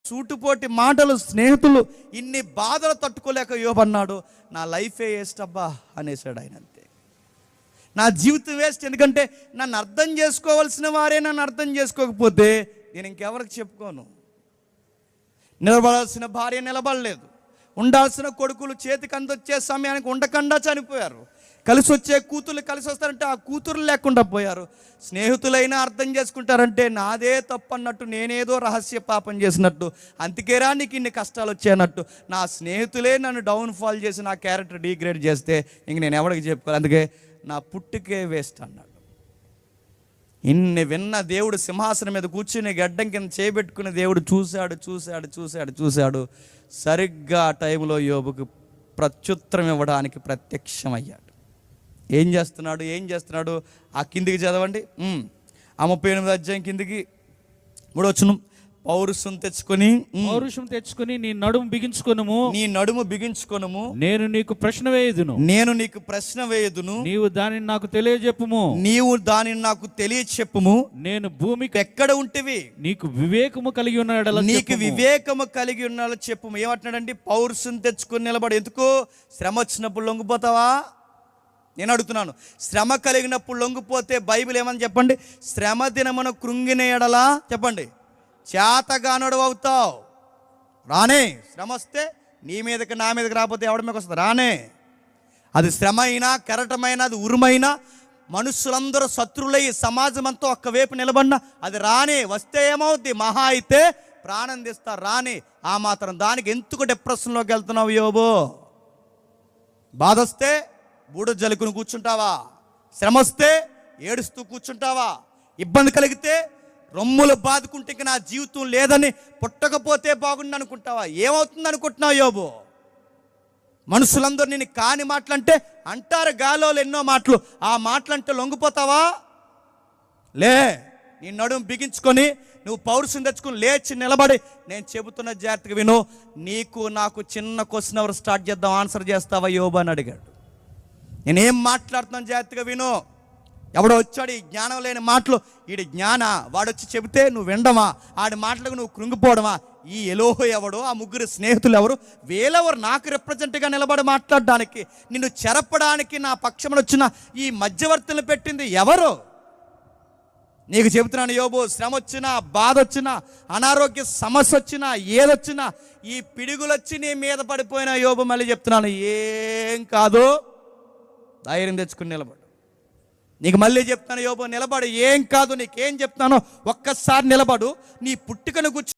సూటుపోటి మాటలు, స్నేహితులు, ఇన్ని బాధలు తట్టుకోలేక యోబు అన్నాడు, నా లైఫే వేస్ట్ అబ్బా అనేసాడు ఆయన. అంతే, నా జీవితం వేస్ట్. ఎందుకంటే నన్ను అర్థం చేసుకోవాల్సిన వారే నన్ను అర్థం చేసుకోకపోతే నేను ఇంకెవరికి చెప్పుకోను. నిలబడాల్సిన భార్య నిలబడలేదు, ఉండాల్సిన కొడుకులు చేతికి అందొచ్చే సమయానికి ఉండకుండా చనిపోయారు, కలిసి వచ్చే కూతుర్లు కలిసి వస్తారంటే ఆ కూతురు లేకుండా పోయారు, స్నేహితులైనా అర్థం చేసుకుంటారంటే నాదే తప్పు అన్నట్టు, నేనేదో రహస్య పాపం చేసినట్టు, అందుకేరా నీకు ఇన్ని కష్టాలు వచ్చాయన్నట్టు, నా స్నేహితులే నన్ను డౌన్ఫాల్ చేసి నా క్యారెక్టర్ డిగ్రేడ్ చేస్తే ఇంక నేను ఎవరికి చెప్పుకోవాలి, అందుకే నా పుట్టుకే వేస్ట్ అన్నాడు. ఇన్ని విన్న దేవుడు సింహాసనం మీద కూర్చుని గడ్డం కింద చేయబెట్టుకుని దేవుడు చూశాడు చూశాడు చూశాడు చూశాడు సరిగ్గా ఆ టైంలో యోబుకు ప్రత్యుత్తరం ఇవ్వడానికి ప్రత్యక్షమయ్యాడు. ఏం చేస్తున్నాడు ఆ కిందికి చదవండి. ఆ 38వ అధ్యాయం కిందికి 3వ వచనం. పౌరుషం తెచ్చుకొని నీ నడుము బిగించుకొనుము, నేను నీకు ప్రశ్న వేయుదును, నీవు దానిని నాకు తెలియచెప్పుము, నేను భూమికి ఎక్కడ ఉంటివి, నీకు వివేకము కలిగి ఉన్నాడు చెప్పుము. ఏమంటున్నాడండి? పౌరుషం తెచ్చుకొని నిలబడి. ఎందుకు? శ్రమ వచ్చినప్పుడు లొంగిపోతావా? నేను అడుగుతున్నాను. శ్రమ కలిగినప్పుడు లొంగిపోతే బైబిల్ ఏమని చెప్పండి? శ్రమ దినమున కృంగిన ఎడలా చెప్పండి చేతగానడు అవుతావు. రానే శ్రమ వస్తే నీ మీదకి నా మీదకి రాకపోతే ఎవడి మీదకి వస్తుంది? రానే. అది శ్రమ అయినా, కెరటమైనా, అది ఉరుమైనా, మనుషులందరూ శత్రులై సమాజం అంతా ఒక్కవైపు నిలబడినా అది రానే. వస్తే ఏమవుద్ది? మహా అయితే ప్రాణం తీస్తారు. రానే. ఆ మాత్రం దానికి ఎందుకు డిప్రెషన్లోకి వెళ్తున్నావు యోబు? బాధ వస్తే బూడ జలుకుని కూర్చుంటావా? శ్రమ వస్తే ఏడుస్తూ కూర్చుంటావా? ఇబ్బంది కలిగితే రొమ్ములు బాదుకుంటే నా జీవితం లేదని, పుట్టకపోతే బాగుండి అనుకుంటావా? ఏమవుతుంది అనుకుంటున్నావు యోబు? మనుషులందరూ నేను కాని మాటలంటే అంటారు, గాలో ఎన్నో మాటలు, ఆ మాటలంటే లొంగిపోతావా? లే, నీ నడుము బిగించుకొని నువ్వు పౌరుషం తెచ్చుకుని లేచి నిలబడి నేను చెబుతున్న జాగ్రత్తగా విను. నీకు నాకు చిన్న క్వశ్చన్ అవర్ స్టార్ట్ చేద్దాం, ఆన్సర్ చేస్తావా యోబు అని అడిగాడు. నేనేం మాట్లాడుతున్నాను జాగ్రత్తగా విను. ఎవడో వచ్చాడు ఈ జ్ఞానం లేని మాటలు, ఈడి జ్ఞాన, వాడొచ్చి చెబితే నువ్వు వినడమా? ఆడి మాటలకు నువ్వు కృంగిపోవడమా? ఈ ఎలోహో ఎవడో, ఆ ముగ్గురు స్నేహితులు ఎవరు, వీళ్ళెవరు నాకు రిప్రజెంట్గా నిలబడి మాట్లాడడానికి, నిన్ను చెరపడానికి నా పక్షమున వచ్చిన ఈ మధ్యవర్తులను పెట్టింది ఎవరు? నీకు చెబుతున్నాను యోబు, శ్రమ వచ్చినా, బాధ వచ్చినా, అనారోగ్య సమస్య వచ్చినా, ఏదొచ్చినా, ఈ పిడుగులొచ్చి నీ మీద పడిపోయిన యోబు, మళ్ళీ చెప్తున్నాను ఏం కాదు, ధైర్యం తెచ్చుకుని నిలబడు. నీకు మళ్ళీ చెప్తాను యోబు, నిలబడు, ఏం కాదు. నీకేం చెప్తానో ఒక్కసారి నిలబడు. నీ పుట్టుకను గుర్చి